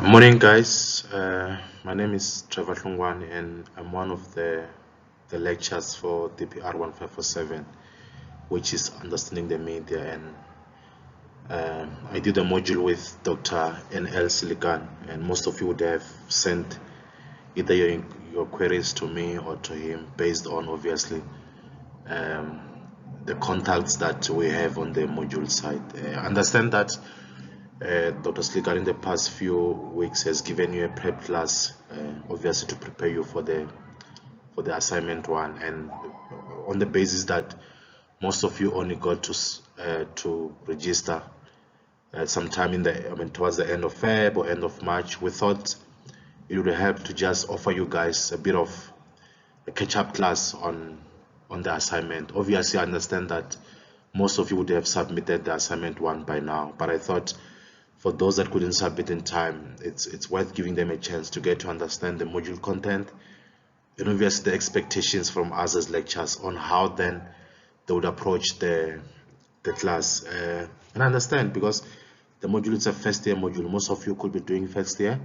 Morning, guys. My name is Trevor Hlungwane, and I'm one of the lecturers for DPR1507, which is understanding the media. And I did a module with Dr. N.L. Silikan, and most of you would have sent either your queries to me or to him, based on obviously the contacts that we have on the module side. Understand that Dr. Sligan in the past few weeks has given you a prep class, obviously to prepare you for the assignment one, and on the basis that most of you only got to register sometime towards the end of Feb or end of March, we thought it would help to just offer you guys a bit of a catch-up class on the assignment. Obviously, I understand that most of you would have submitted the assignment one by now, but I thought for those that couldn't submit in time, it's worth giving them a chance to get to understand the module content and obviously the expectations from us as lecturers on how then they would approach the class. And I understand, because the module is a first year module. Most of you could be doing first year,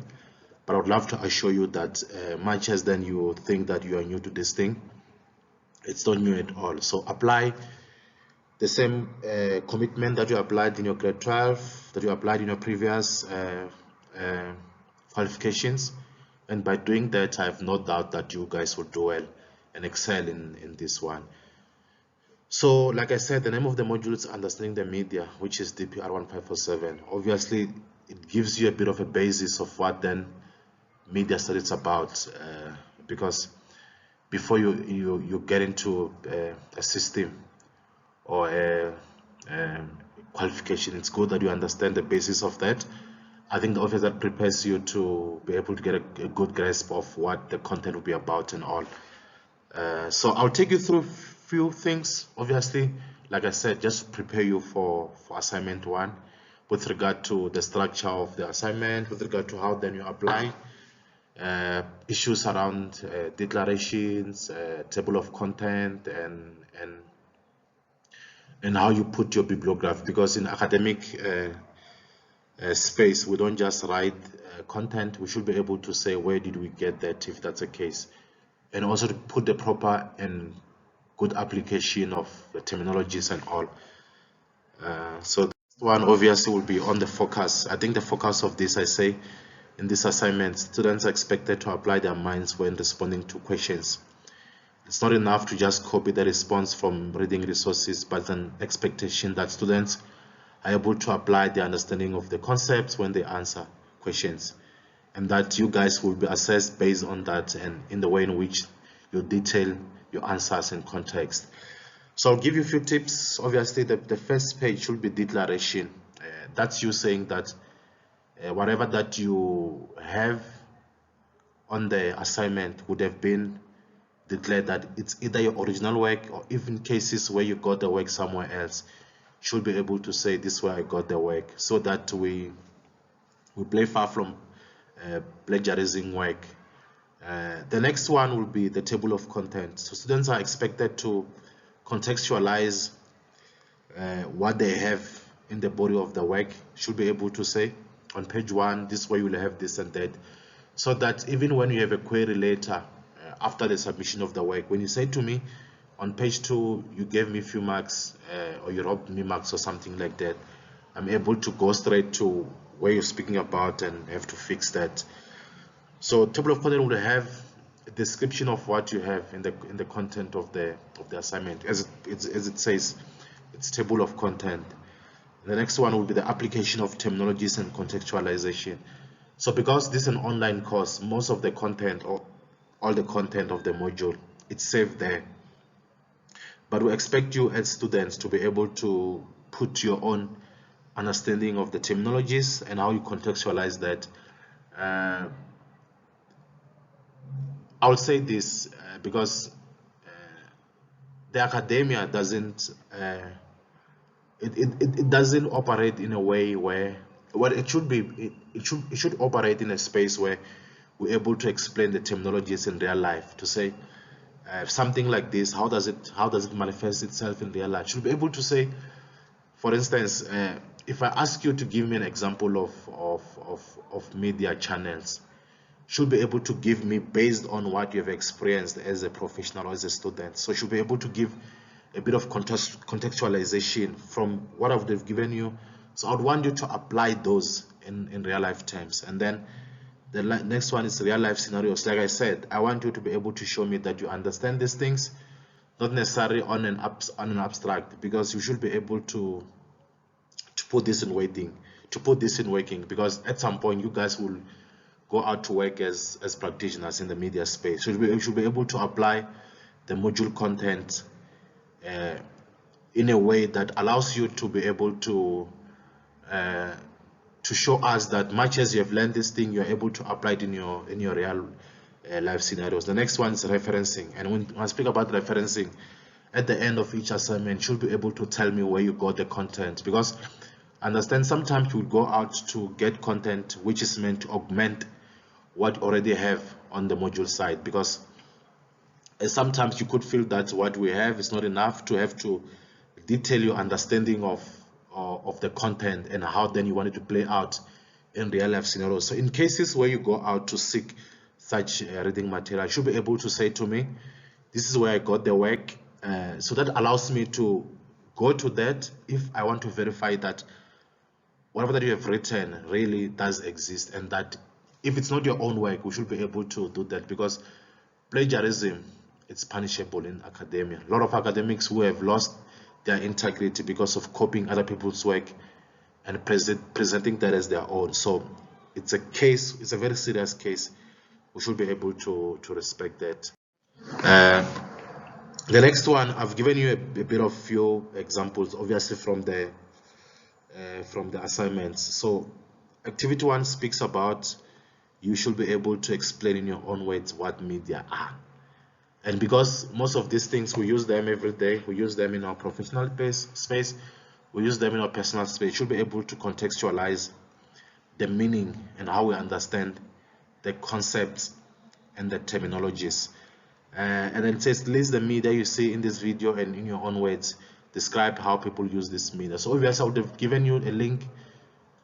but I would love to assure you that much as then you think that you are new to this thing, it's not new at all. So apply the same commitment that you applied in your grade 12, that you applied in your previous qualifications, and by doing that, I have no doubt that you guys will do well and excel in this one. So like I said, the name of the module is Understanding the Media, which is DPR1507. Obviously, it gives you a bit of a basis of what then media studies is about, because before you get into a system or a qualification, it's good that you understand the basis of that. I think the office that prepares you to be able to get a good grasp of what the content will be about and all. So I'll take you through a few things, obviously, like I said, just prepare you for assignment one, with regard to the structure of the assignment, with regard to how then you apply, issues around declarations, table of content, and how you put your bibliography, because in academic space, we don't just write content. We should be able to say, where did we get that, if that's the case, and also to put the proper and good application of the terminologies and all. So this one obviously will be on the focus. I think the focus of this, I say, in this assignment, students are expected to apply their minds when responding to questions. It's not enough to just copy the response from reading resources, but an expectation that students are able to apply their understanding of the concepts when they answer questions, and that you guys will be assessed based on that and in the way in which you detail your answers in context. So I'll give you a few tips. Obviously, the first page should be declaration. That's you saying that whatever that you have on the assignment would have been declared that it's either your original work, or even cases where you got the work somewhere else, should be able to say, this is where I got the work, so that we play far from plagiarizing work. The next one will be the table of content. So students are expected to contextualize what they have in the body of the work, should be able to say on page one, this way you will have this and that, so that even when you have a query later after the submission of the work, when you say to me on page 2 you gave me a few marks, or you robbed me marks or something like that, I'm able to go straight to where you're speaking about and have to fix that. So table of content will have a description of what you have in the content of the assignment, as it says, it's table of content. The next one will be the application of terminologies and contextualization. So because this is an online course, most of the content, or all the content of the module, it's saved there, but we expect you as students to be able to put your own understanding of the terminologies and how you contextualize that. I will say this because the academia doesn't it doesn't operate in a way where, well, it should be, it should operate in a space where we're able to explain the terminologies in real life, to say something like this, how does it manifest itself in real life. Should be able to say, for instance, if I ask you to give me an example of media channels, should be able to give me based on what you have experienced as a professional or as a student. So should be able to give a bit of contextualization from what I would have given you. So I would want you to apply those in real life terms. And then the next one is real life scenarios. Like I said, I want you to be able to show me that you understand these things, not necessarily on an abstract, because you should be able to put this in working, because at some point you guys will go out to work as practitioners in the media space. So you should be able to apply the module content in a way that allows you to be able to show us that much as you have learned this thing, you're able to apply it in your real life scenarios. The next one is referencing, and when I speak about referencing, at the end of each assignment, you should be able to tell me where you got the content, because understand sometimes you go out to get content which is meant to augment what you already have on the module side, because sometimes you could feel that what we have is not enough to have to detail your understanding of the content and how then you want it to play out in real life scenarios. So in cases where you go out to seek such reading material, you should be able to say to me, this is where I got the work. So that allows me to go to that if I want to verify that whatever that you have written really does exist, and that if it's not your own work, we should be able to do that, because plagiarism, it's punishable in academia. A lot of academics who have lost their integrity because of copying other people's work and presenting that as their own. So it's a case, it's a very serious case. We should be able to respect that. The next one, I've given you a bit of few examples, obviously from the assignments. So activity 1 speaks about you should be able to explain in your own words what media are. And because most of these things, we use them every day, we use them in our professional space, we use them in our personal space, you should be able to contextualize the meaning and how we understand the concepts and the terminologies. And then it says, list the media you see in this video and in your own words, describe how people use this media. So obviously I would have given you a link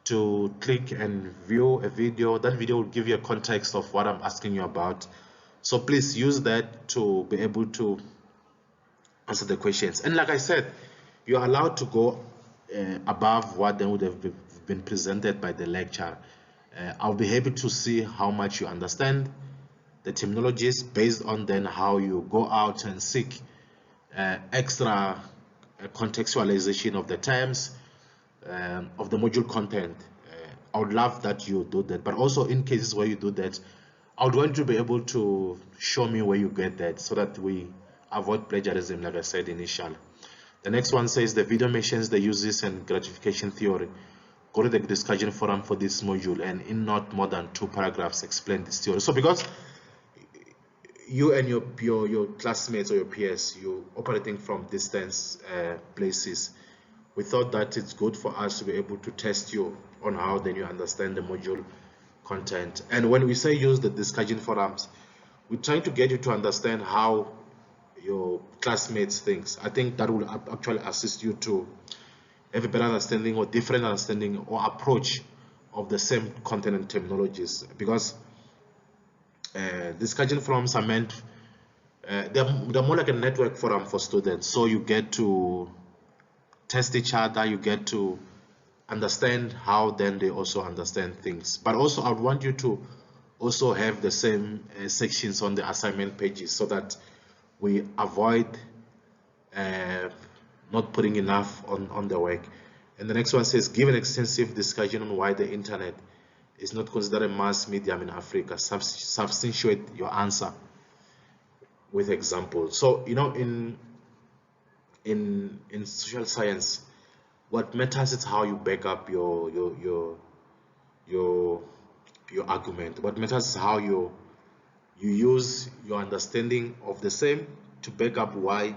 to click and view a video. That video will give you a context of what I'm asking you about. So please use that to be able to answer the questions. And like I said, you're allowed to go above what then would have been presented by the lecture. I'll be happy to see how much you understand the terminologies based on then how you go out and seek extra contextualization of the terms of the module content. I would love that you do that, but also in cases where you do that, I would want you to be able to show me where you get that, so that we avoid plagiarism, like I said initially. The next one says the video mentions the uses and gratification theory. Go to the discussion forum for this module and in not more than 2 paragraphs explain this theory. So because you and your classmates or your peers, you operating from distance places, we thought that it's good for us to be able to test you on how then you understand the module content. And when we say use the discussion forums, we're trying to get you to understand how your classmates think. I think that will actually assist you to have a better understanding or different understanding or approach of the same content and terminologies, because discussion forums are meant, they're more like a network forum for students. So you get to test each other, you get to understand how then they also understand things. But also I would want you to also have the same sections on the assignment pages, so that we avoid not putting enough on the work. And the next one says, give an extensive discussion on why the internet is not considered a mass medium in Africa. Substantiate your answer with examples. So you know, in social science, what matters is how you back up your argument. What matters is how you use your understanding of the same to back up why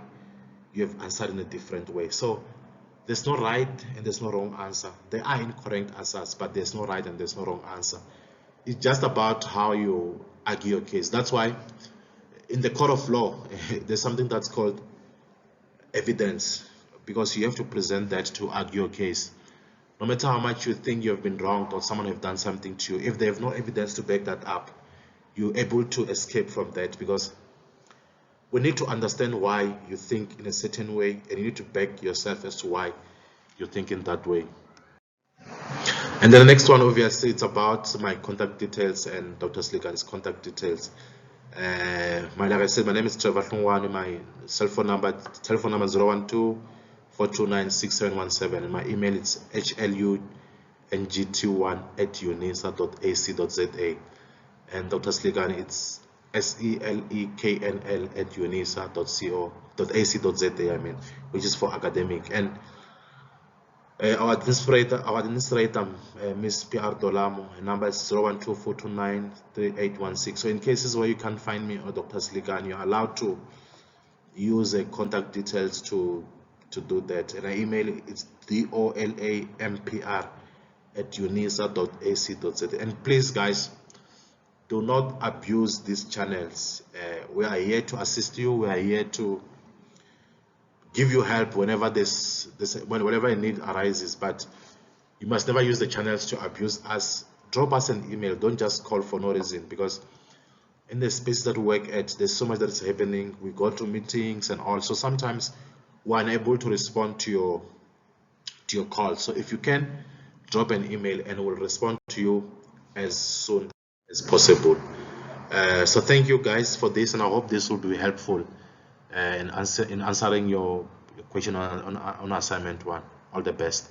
you have answered in a different way. So there's no right and there's no wrong answer. There are incorrect answers, but there's no right and there's no wrong answer. It's just about how you argue your case. That's why in the court of law, there's something that's called evidence, because you have to present that to argue your case. No matter how much you think you have been wronged or someone have done something to you, if they have no evidence to back that up, you're able to escape from that, because we need to understand why you think in a certain way, and you need to back yourself as to why you think in that way. And then the next one, obviously, it's about my contact details and Dr. Slikan's contact details. Like I said, my name is Trevor Hlongwane. My telephone number 012-429-6717, and my email is hluNGT1@unisa.ac.za, and Dr. Slikan, it's SELEKNL@unisa.co.ac.za, I mean, which is for academic. And our administrator, Miss PR Dolamo, her number is 012-429-3816. So in cases where you can't find me or Dr. Slikan, you're allowed to use contact details to do that. And I email it's dolampr@unisa.ac.za. And please, guys, do not abuse these channels. We are here to assist you. We are here to give you help whenever whenever a need arises, but you must never use the channels to abuse us. Drop us an email. Don't just call for no reason, because in the space that we work at, there's so much that is happening. We go to meetings and all, so sometimes we're unable to respond to your call. So if you can, drop an email and we'll respond to you as soon as possible. So thank you guys for this, and I hope this will be helpful in answering your question on assignment 1. All the best.